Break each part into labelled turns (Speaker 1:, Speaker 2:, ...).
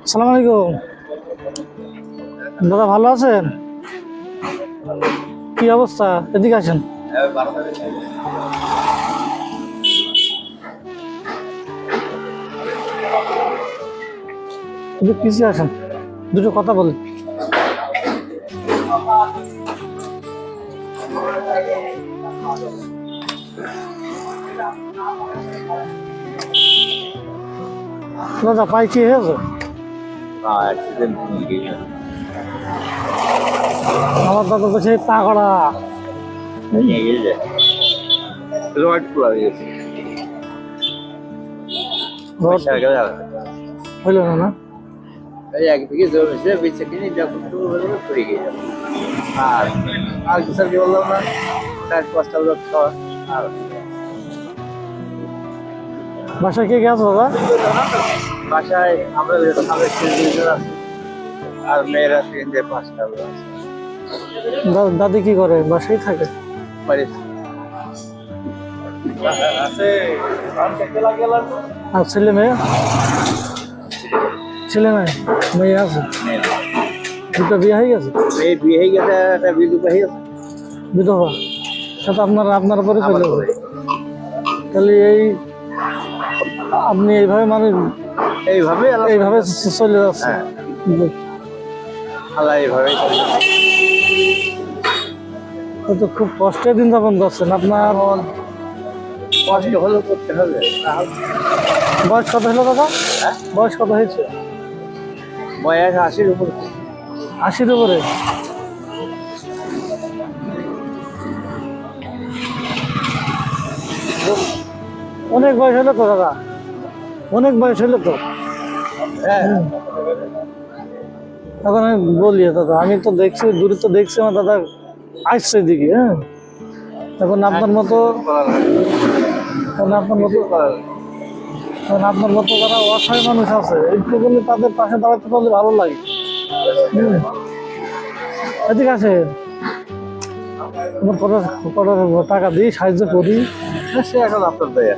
Speaker 1: আসসালামু আলাইকুম দাদা, ভালো আছেন? কি অবস্থা? এদিকে আসেন। একটু পিছিয়ে আসেন, দুটো কথা বলি। দাদা, পাই কি হয়েছে? আমার দাদা তো সেই তাগড়া। হইল না না?
Speaker 2: একদিকে জমেছে বেঁচে কিনে যখন পড়ে গিয়ে যাবে আর কিছু কি বললাম না, 4-5টা লোক খাওয়া। আর
Speaker 1: বাসায় কে গেছে দাদা?
Speaker 2: বাসায় আমরা আর মেয়েরা 5টা লোক আছে।
Speaker 1: দাদি কি করে? বাসায় থাকে? আর ছেলে মেয়ে? ছেলে নাই, মেয়ে আছে। দুটো বিয়ে হয়ে গেছে?
Speaker 2: মেয়ে বিয়ে হয়ে গেছে, একটা বিধবা হয়ে গেছে।
Speaker 1: বিধবা? সেটা আপনার পরে চলে যাবে। তাহলে আপনি এইভাবে মানে এইভাবে চলে যাচ্ছে।
Speaker 2: আল্লাহ এইভাবে
Speaker 1: তো খুব কষ্টের দিন যাপন করছেন আপনার।
Speaker 2: কষ্ট হলেও করতে হবে।
Speaker 1: বয়স কত হলো দাদা? বয়স কত হয়েছে?
Speaker 2: বয়স 80-র উপরে।
Speaker 1: 80-র উপরে? অনেক বয়স হলো তো দাদা, অনেক বয়স হলো তো।
Speaker 2: হ্যাঁ,
Speaker 1: এখন আমি বলি দাদা, আমি তো দেখছি, দূরে তো দেখছি আমার দাদা আসছে দিকে। হ্যাঁ, এখন আপনার মতো যারা অসহায় মানুষ আছে, একটু বলে তাদের পাশে দাঁড়াতে পারলে ভালো লাগে। এদিকে আছে, টাকা দিই, সাহায্য করি।
Speaker 2: সে এখন আপনার দয়া,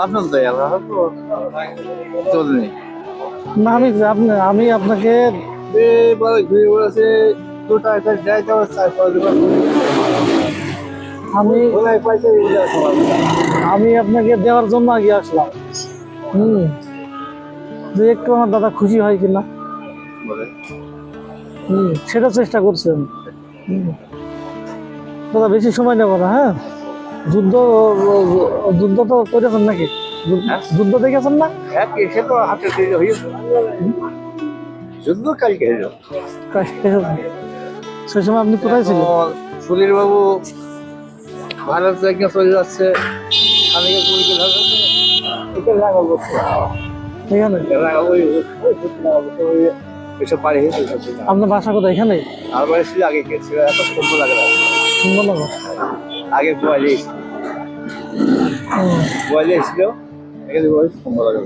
Speaker 2: আপনার দয়া চলনি
Speaker 1: না, আমি আপনাকে
Speaker 2: ঘুরে বেড়াচ্ছে 2 টাকা দেয় তো
Speaker 1: আমি আপনাকে দেওয়ার জন্য আগে আসলাম। যে একটু আমার দাদা খুশি হয় কিনা সেটা চেষ্টা করছেন। দাদা বেশি সময় নেব না। হ্যাঁ, যুদ্ধ তো করেছেন নাকি? যুদ্ধ দেখেছেন না?
Speaker 2: সে তো হাতে যুদ্ধ কালকে
Speaker 1: সেই সময় আপনি কোথায় ছিলেন?
Speaker 2: সুধীর বাবু ভারত থেকে চলে যাচ্ছে,
Speaker 1: আপনার বাসা কোথায়? এখানে?
Speaker 2: আর বাড়ি ছিল আগে গেছিল, এত সুন্দর লাগে না।
Speaker 1: সুন্দর লাগে।
Speaker 2: আগে বয়লে ছিল, সুন্দর লাগে।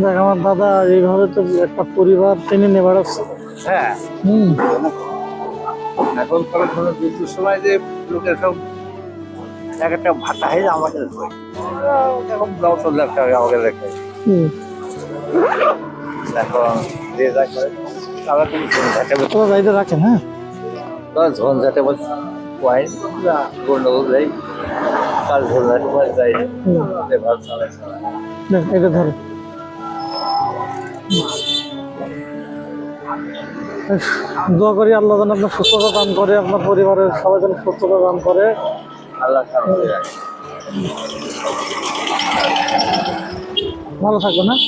Speaker 1: দেখ, আমার দাদা এইভাবে তো একটা পরিবার টেনে নিয়ে বেড়াচ্ছে।
Speaker 2: হ্যাঁ, এখন যুদ্ধের সময় যে লোকের সব এক একটা ভাতা হয়ে আমাকে এখন 10 লাখ টাকা আমাকে দেখে। এখন যে যা করে তারা
Speaker 1: তোরা যাইতে রাখেন। হ্যাঁ,
Speaker 2: ঝঞ্ঝাটে গন্ডগোল যাই, কাল ঝঞ্ঝাটে যাই।
Speaker 1: এটা ধরো। দোয়া করি আল্লাহ যেন আপনার সুস্থতা দান করে, আপনার পরিবারের সবাই যেন সুস্থতা দান করে।
Speaker 2: আল্লাহ
Speaker 1: ভালো থাকবেন। হ্যাঁ,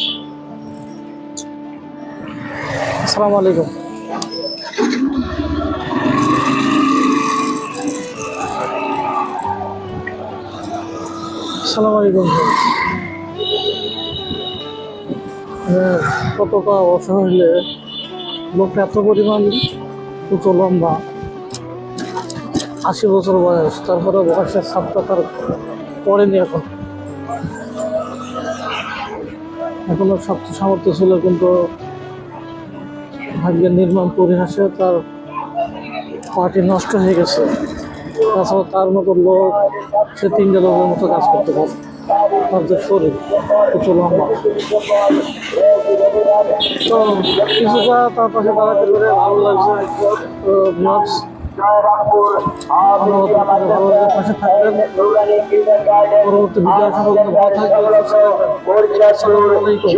Speaker 1: আসসালামু আলাইকুম। আসসালামু আলাইকুম। কতটা অসহায় হলে লোকটা এত পরিমাণ উঁচু লম্বা, 80 বছর বয়স, তারপরে বয়সের ছাপটা তার পড়েনি। এখনো সবচেয়ে সামর্থ্য ছিল, কিন্তু ভাগ্যের নির্মম পরিহাসে তার পার্টি নষ্ট হয়ে গেছে। তাছাড়া তার মতো লোক সে 3টে লোকের মতো কাজ করতে পারে। আর যে শরীর প্রচুর লম্বা। তো কিছুটা তার পাশে দাঁড়াতে পেরে ভালো লাগছে। তো ব্লগস ভালো পাশে থাকবেন। পরবর্তী ভিডিও আসা পর্যন্ত ভালো থাকবেন। আসসালামু আলাইকুম।